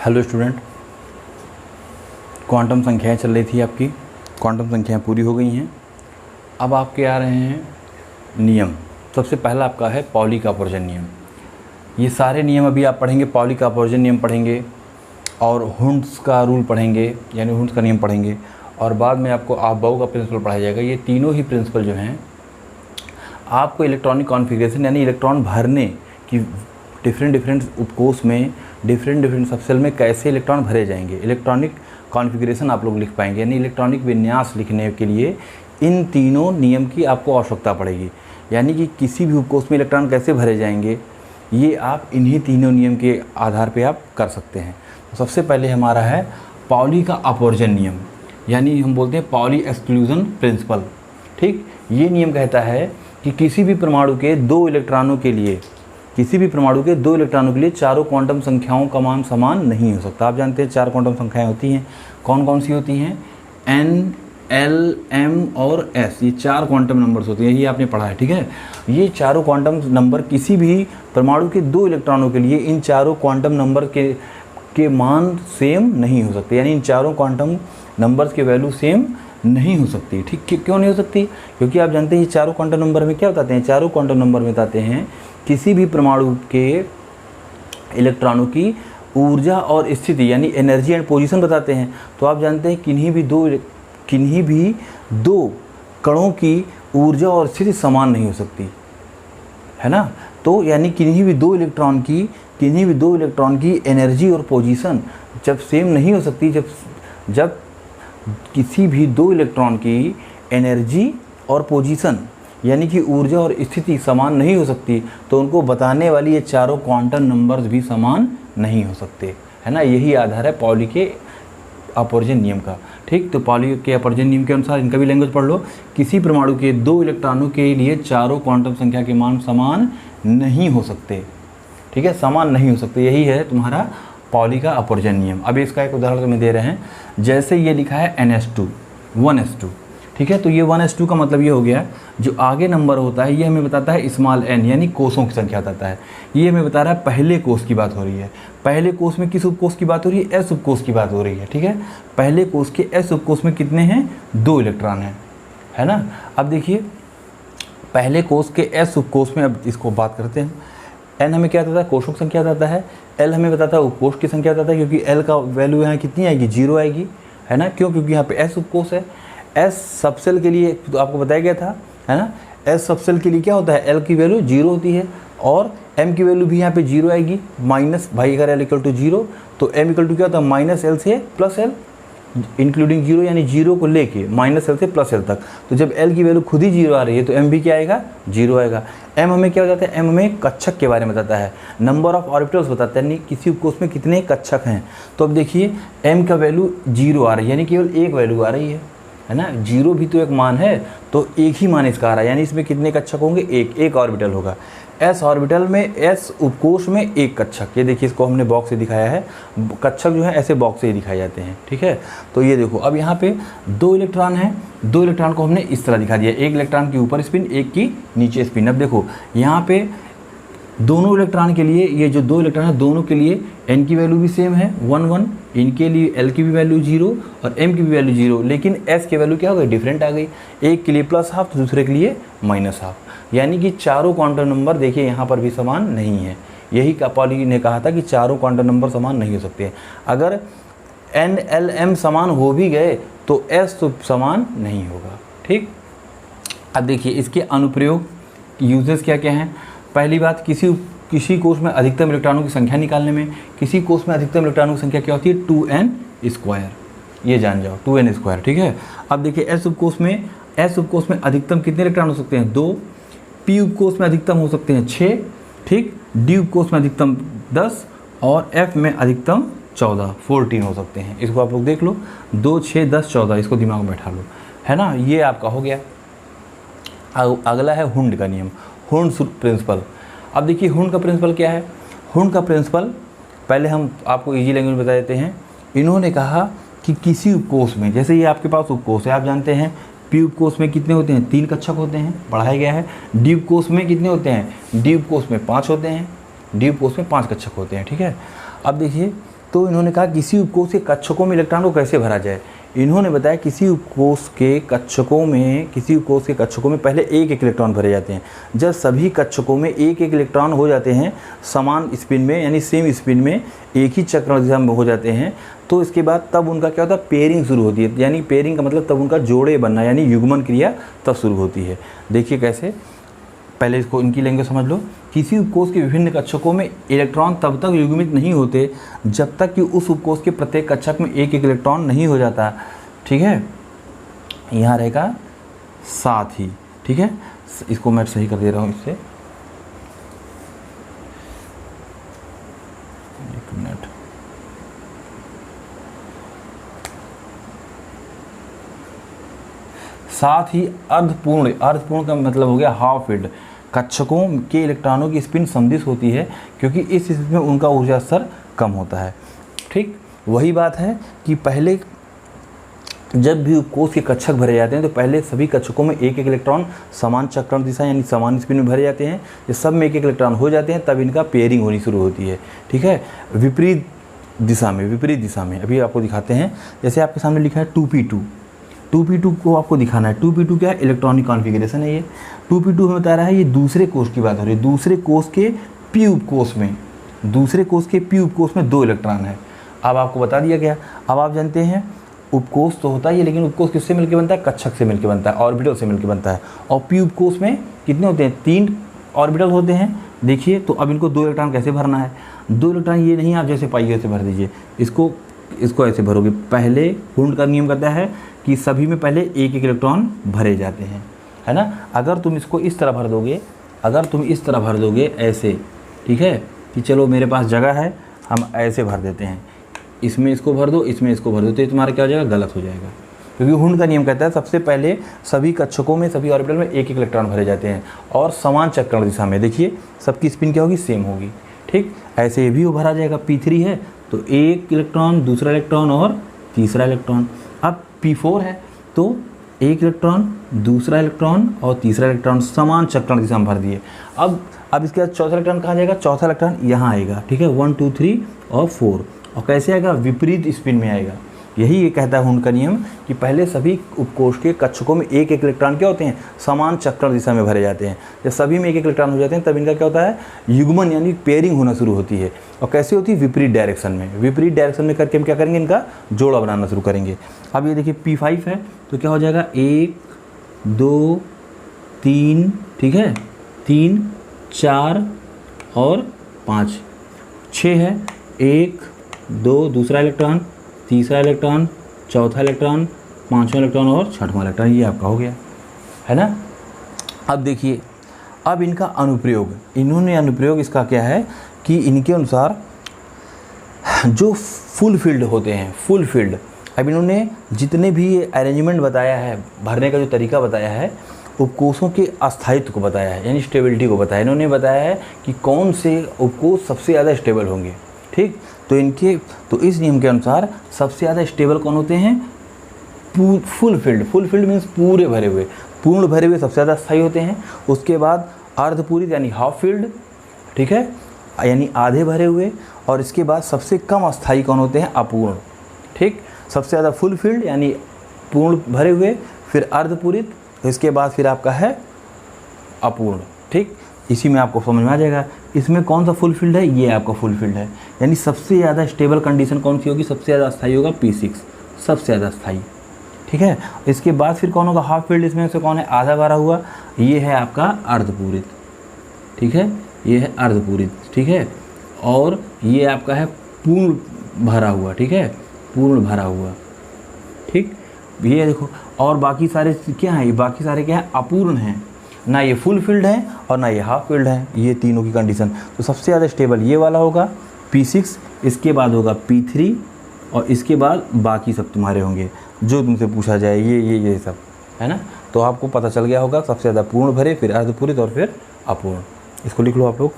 Hello student, quantum संख्याएं चल रही थी आपकी। क्वांटम संख्याएं पूरी हो गई हैं। अब आपके आ रहे हैं नियम। सबसे पहला आपका है पाउली का अपवर्जन नियम। ये सारे नियम अभी आप पढ़ेंगे। पाउली का अपवर्जन नियम पढ़ेंगे और हुंड्स का रूल पढ़ेंगे, यानी हुंड्स का नियम पढ़ेंगे, और बाद में आपको अफबाउ का प्रिंसिपल पढ़ाया जाएगा। ये तीनों ही प्रिंसिपल जो हैं आपको इलेक्ट्रॉनिक कॉन्फ़िगरेशन यानी इलेक्ट्रॉन भरने की डिफरेंट उपकोष में डिफरेंट सबसेल में कैसे इलेक्ट्रॉन भरे जाएंगे, इलेक्ट्रॉनिक कॉन्फ़िगरेशन आप लोग लिख पाएंगे। यानी इलेक्ट्रॉनिक विन्यास लिखने के लिए इन तीनों नियम की आपको आवश्यकता पड़ेगी। यानी कि किसी भी उपकोष में इलेक्ट्रॉन कैसे भरे जाएंगे, ये आप इन्हीं तीनों नियम के आधार पे आप कर सकते हैं। तो सबसे पहले हमारा है पाउली का अपवर्जन नियम, यानी हम बोलते हैं पाउली एक्सक्लूजन प्रिंसिपल। ठीक, ये नियम कहता है कि किसी भी परमाणु के दो इलेक्ट्रॉनों के लिए चारों क्वांटम संख्याओं का मान समान नहीं हो सकता। आप जानते हैं चार क्वांटम संख्याएं होती हैं। कौन कौन सी होती हैं? N, L, M और S, ये चार क्वांटम नंबर्स होती हैं। ये आपने पढ़ा है, ठीक है। ये चारों क्वांटम नंबर किसी भी परमाणु के दो इलेक्ट्रॉनों के लिए इन चारों क्वांटम नंबर के मान सेम नहीं हो सकते। यानी इन चारों क्वांटम नंबर्स के वैल्यू सेम नहीं हो सकती। ठीक, क्यों नहीं हो सकती? क्योंकि आप जानते हैं ये चारों क्वांटम नंबर में क्या बताते हैं? चारों क्वांटम नंबर में बताते हैं किसी भी परमाणु के इलेक्ट्रॉनों की ऊर्जा और स्थिति, यानी एनर्जी एंड पोजीशन बताते हैं। तो आप जानते हैं किन्हीं भी दो कणों की ऊर्जा और स्थिति समान नहीं हो सकती, है ना। तो यानी किन्हीं भी दो इलेक्ट्रॉन की एनर्जी और पोजीशन जब सेम नहीं हो सकती, जब किसी भी दो इलेक्ट्रॉन की एनर्जी और पोजीशन यानी कि ऊर्जा और स्थिति समान नहीं हो सकती, तो उनको बताने वाली ये चारों क्वांटम नंबर्स भी समान नहीं हो सकते, है ना। यही आधार है पाउली के अपवर्जन नियम का। ठीक, तो पाउली के अपवर्जन नियम के अनुसार इनका भी लैंग्वेज पढ़ लो। किसी परमाणु के दो इलेक्ट्रॉनों के लिए चारों क्वांटम संख्या के मान समान नहीं हो सकते। ठीक है, समान नहीं हो सकते, यही है तुम्हारा पाउली का अपवर्जन नियम। अब इसका एक उदाहरण तुम्हें दे रहे हैं। जैसे ये लिखा है NH2 1s2, ठीक है। तो ये 1s2 का मतलब ये हो गया, जो आगे नंबर होता है ये हमें बताता है स्मॉल n, यानी कोषों की संख्या बताता है। ये हमें बता रहा है पहले कोष की बात हो रही है। पहले कोष में किस उपकोष की बात हो रही है? S उपकोष की बात हो रही है, ठीक है। पहले कोष के S उपकोष में कितने हैं? दो इलेक्ट्रॉन हैं, है ना। अब देखिए पहले कोष के S उपकोष में, अब इसको बात करते हैं। n हमें क्या बताता है? कोषों की संख्या बताता है। l हमें बताता है उपकोष की संख्या बताता है, क्योंकि l का वैल्यू यहाँ कितनी आएगी? 0 आएगी, है ना। क्यों? क्योंकि यहाँ पे S उपकोष है। S सबसेल के लिए तो आपको बताया गया था, है ना। S सबसेल के लिए क्या होता है? L की वैल्यू 0 होती है और M की वैल्यू भी यहाँ पे 0 आएगी। माइनस भाई अगर L इक्वल टू 0 तो M इक्वल टू क्या होता है? माइनस L से प्लस L इंक्लूडिंग 0, यानी 0 को लेके माइनस L से प्लस L तक। तो जब L की वैल्यू खुद ही 0 आ रही है तो M भी क्या आएगा? 0 आएगा। M हमें क्या बताता है? M हमें कक्षक के बारे में बताता है, नंबर ऑफ ऑर्बिटल्स बताता है, यानी किसी उपकोष में कितने कक्षक हैं। तो अब देखिए M का वैल्यू 0 आ रही है, यानी केवल एक वैल्यू आ रही है ना। 0 भी तो एक मान है, तो एक ही मान इसका आ रहा है, यानी इसमें कितने कक्षक होंगे? एक ऑर्बिटल होगा। S ऑर्बिटल में, S उपकोष में एक कक्षक। ये देखिए, इसको हमने बॉक्स से दिखाया है। कक्षक जो है ऐसे बॉक्स से ही दिखाए जाते हैं, ठीक है। तो ये देखो, अब यहाँ पे दो इलेक्ट्रॉन हैं। दो इलेक्ट्रॉन को हमने इस तरह दिखा दिया, एक इलेक्ट्रॉन की ऊपर स्पिन, एक की नीचे स्पिन। अब देखो यहाँ पे दोनों इलेक्ट्रॉन के लिए, ये जो दो इलेक्ट्रॉन है दोनों के लिए n की वैल्यू भी सेम है 1 1। इनके लिए L की भी वैल्यू 0 और M की भी वैल्यू 0, लेकिन S की वैल्यू क्या हो गई? डिफरेंट आ गई। एक के लिए प्लस हाफ तो दूसरे के लिए माइनस हाफ। यानी कि चारों क्वांटम नंबर देखिए यहाँ पर भी समान नहीं है। यही पाउली ने कहा था कि चारों क्वांटम नंबर समान नहीं हो सकते। अगर N L M समान हो भी गए तो S तो समान नहीं होगा। ठीक, अब देखिए इसके अनुप्रयोग, यूजेस क्या क्या हैं। पहली बात, किसी कोष में अधिकतम इलेक्ट्रॉनों की संख्या निकालने में। किसी कोष में अधिकतम इलेक्ट्रॉनों की संख्या क्या होती है? 2n², ये जान जाओ, 2n², ठीक है। अब देखिए S उपकोष में अधिकतम कितने इलेक्ट्रॉन हो सकते हैं? 2। P उपकोष में अधिकतम हो सकते हैं 6, ठीक। D उपकोष में अधिकतम 10 और F में अधिकतम 14 हो सकते हैं। इसको आप लोग देख लो, 2 6 10 14, इसको दिमाग में बैठा लो, है ना। ये आपका हो गया। अगला है हुंड का नियम, हुंड्स प्रिंसिपल। अब देखिए हुंड का प्रिंसिपल क्या है। हुंड का प्रिंसिपल पहले हम आपको इजी लैंग्वेज में बता देते हैं। इन्होंने कहा कि किसी उपकोष में, जैसे ये आपके पास उपकोष है, आप जानते हैं P उपकोष में कितने होते हैं? 3 कक्षक होते हैं, पढ़ाया गया है। D उपकोष में कितने होते हैं? D उपकोष में 5 होते हैं, D उपकोष में 5 कक्षक होते हैं, ठीक है। अब देखिए तो इन्होंने कहा किसी उपकोष के कक्षकों में इलेक्ट्रॉन को कैसे भरा जाए। इन्होंने बताया किसी उपकोष के कक्षकों में पहले एक एक इलेक्ट्रॉन भरे जाते हैं। जब सभी कक्षकों में एक एक इलेक्ट्रॉन हो जाते हैं समान स्पिन में, यानी सेम स्पिन में, एक ही चक्रण दिशा में हो जाते हैं, तो इसके बाद तब उनका क्या होता है, पेयरिंग शुरू होती है। यानी पेयरिंग का मतलब तब उनका जोड़े बनना, यानी युग्मन क्रिया तब शुरू होती है। देखिए कैसे, पहले इसको इनकी लैंग्वेज समझ लो। किसी उपकोष के विभिन्न कक्षकों में इलेक्ट्रॉन तब तक युग्मित नहीं होते जब तक कि उस उपकोष के प्रत्येक कक्षक में एक एक इलेक्ट्रॉन नहीं हो जाता। ठीक है, यहाँ रहेगा साथ ही। ठीक है, इसको मैं सही कर दे रहा हूँ इससे, एक मिनट। साथ ही अर्धपूर्ण का मतलब हो गया हाफ फील्ड। कक्षकों के इलेक्ट्रॉनों की स्पिन समदिश होती है क्योंकि इस स्थिति में उनका ऊर्जा स्तर कम होता है। ठीक, वही बात है कि पहले जब भी उपकोष के कक्षक भरे जाते हैं तो पहले सभी कक्षकों में एक एक इलेक्ट्रॉन समान चक्रण दिशा यानी समान स्पिन में भरे जाते हैं। जब सब में एक एक इलेक्ट्रॉन हो जाते हैं तब इनका पेयरिंग होनी शुरू होती है। ठीक है, विपरीत दिशा में अभी आपको दिखाते हैं। जैसे आपके सामने लिखा है 2p2 को आपको दिखाना है। 2p2 क्या है, इलेक्ट्रॉनिक कॉन्फ़िगरेशन है। ये 2p2 में बता रहा है, ये दूसरे कोष की बात हो रही है। दूसरे कोष के p उपकोष में 2 इलेक्ट्रॉन है। अब आपको बता दिया गया। अब आप जानते हैं उपकोष तो होता ही है, लेकिन उपकोष किससे मिलकर बनता है, कक्षक से मिलकर बनता है, ऑर्बिटल से मिलकर बनता है। और p उपकोष में कितने होते हैं, 3 ऑर्बिटल होते हैं। देखिए, तो अब इनको 2 इलेक्ट्रॉन कैसे भरना है। 2 इलेक्ट्रॉन ये नहीं आप जैसे पाइए वैसे भर दीजिए, इसको ऐसे भरोगे। पहले हुंड का नियम कहता है कि सभी में पहले एक एक इलेक्ट्रॉन भरे जाते हैं, है ना। अगर तुम इसको इस तरह भर दोगे, ऐसे, ठीक है, कि चलो मेरे पास जगह है, हम ऐसे भर देते हैं, इसमें इसको भर दो, इसमें इसको भर दो, तो ये तुम्हारा क्या हो जाएगा, गलत हो जाएगा। क्योंकि हुंड का नियम कहता है सबसे पहले सभी कक्षकों में, सभी ऑर्बिटल में एक एक इलेक्ट्रॉन भरे जाते हैं और समान चक्रण दिशा में। देखिए सबकी स्पिन क्या होगी, सेम होगी। ठीक, ऐसे ये भी वो भरा जाएगा। P3 है तो एक इलेक्ट्रॉन, दूसरा इलेक्ट्रॉन और तीसरा इलेक्ट्रॉन। अब P4 है तो एक इलेक्ट्रॉन, दूसरा इलेक्ट्रॉन और तीसरा इलेक्ट्रॉन समान चक्रण दिशा में भर दिए। अब इसके बाद चौथा इलेक्ट्रॉन कहाँ जाएगा, चौथा इलेक्ट्रॉन यहाँ आएगा। ठीक है, 1 2 3 और 4। और कैसे आएगा, विपरीत स्पिन में आएगा। यही ये कहता है हुंड का नियम कि पहले सभी उपकोष के कक्षकों में एक एक इलेक्ट्रॉन क्या होते हैं, समान चक्रण दिशा में भरे जाते हैं। जब सभी में एक एक इलेक्ट्रॉन हो जाते हैं तब इनका क्या होता है, युग्मन यानी पेयरिंग होना शुरू होती है। और कैसे होती है, विपरीत डायरेक्शन में करके हम क्या करेंगे, इनका जोड़ा बनाना शुरू करेंगे। अब ये देखिए P5 है तो क्या हो जाएगा, 1 2 3, ठीक है, 3 4 और 5, 6 है, 1 2 दूसरा इलेक्ट्रॉन, तीसरा इलेक्ट्रॉन, चौथा इलेक्ट्रॉन, पांचवा इलेक्ट्रॉन और छठवां इलेक्ट्रॉन। ये आपका हो गया, है ना। अब देखिए, अब इनका अनुप्रयोग, इन्होंने अनुप्रयोग इसका क्या है कि इनके अनुसार जो फुल फील्ड होते हैं, फुल फील्ड, अब इन्होंने जितने भी अरेंजमेंट बताया है, भरने का जो तरीका बताया है, उपकोषों के अस्थायित्व को बताया है, यानी स्टेबिलिटी को बताया। इन्होंने बताया है कि कौन से उपकोष सबसे ज़्यादा स्टेबल होंगे। ठीक, तो इस नियम के अनुसार सबसे ज़्यादा स्टेबल कौन होते हैं, फुल फील्ड मीन्स पूर्ण भरे हुए सबसे ज़्यादा स्थायी होते हैं। उसके बाद अर्धपूरित यानी हाफ फील्ड, ठीक है, यानी आधे भरे हुए। और इसके बाद सबसे कम अस्थायी कौन होते हैं, अपूर्ण। ठीक, सबसे ज़्यादा फुल फील्ड यानी पूर्ण भरे हुए, फिर अर्धपूरित, इसके बाद फिर आपका है अपूर्ण। ठीक, इसी में आपको समझ में आ जाएगा इसमें कौन सा फुल फील्ड है, ये आपका फुल फील्ड है। यानी सबसे ज़्यादा स्टेबल कंडीशन कौन सी होगी, सबसे ज़्यादा स्थायी होगा P6, सबसे ज़्यादा स्थायी। ठीक है, इसके बाद फिर कौन होगा, हाफ फील्ड, इसमें से कौन है, आधा भरा हुआ, ये है आपका अर्धपूरित। ठीक है, ये है अर्धपूरित। ठीक है, और ये आपका है पूर्ण भरा हुआ। ठीक है, पूर्ण भरा हुआ। ठीक, ये देखो, और बाकी सारे क्या हैं, बाकी सारे क्या हैं, अपूर्ण हैं। ना ये फुल फील्ड है और ना ये हाफ फील्ड है, ये तीनों की कंडीशन। तो सबसे ज़्यादा स्टेबल ये वाला होगा P6, इसके बाद होगा P3 और इसके बाद बाकी सब तुम्हारे होंगे जो तुमसे पूछा जाए, ये सब, है ना। तो आपको पता चल गया होगा, सबसे ज़्यादा पूर्ण भरे, फिर अर्धपूरित और फिर अपूर्ण। इसको लिख लो आप लोग।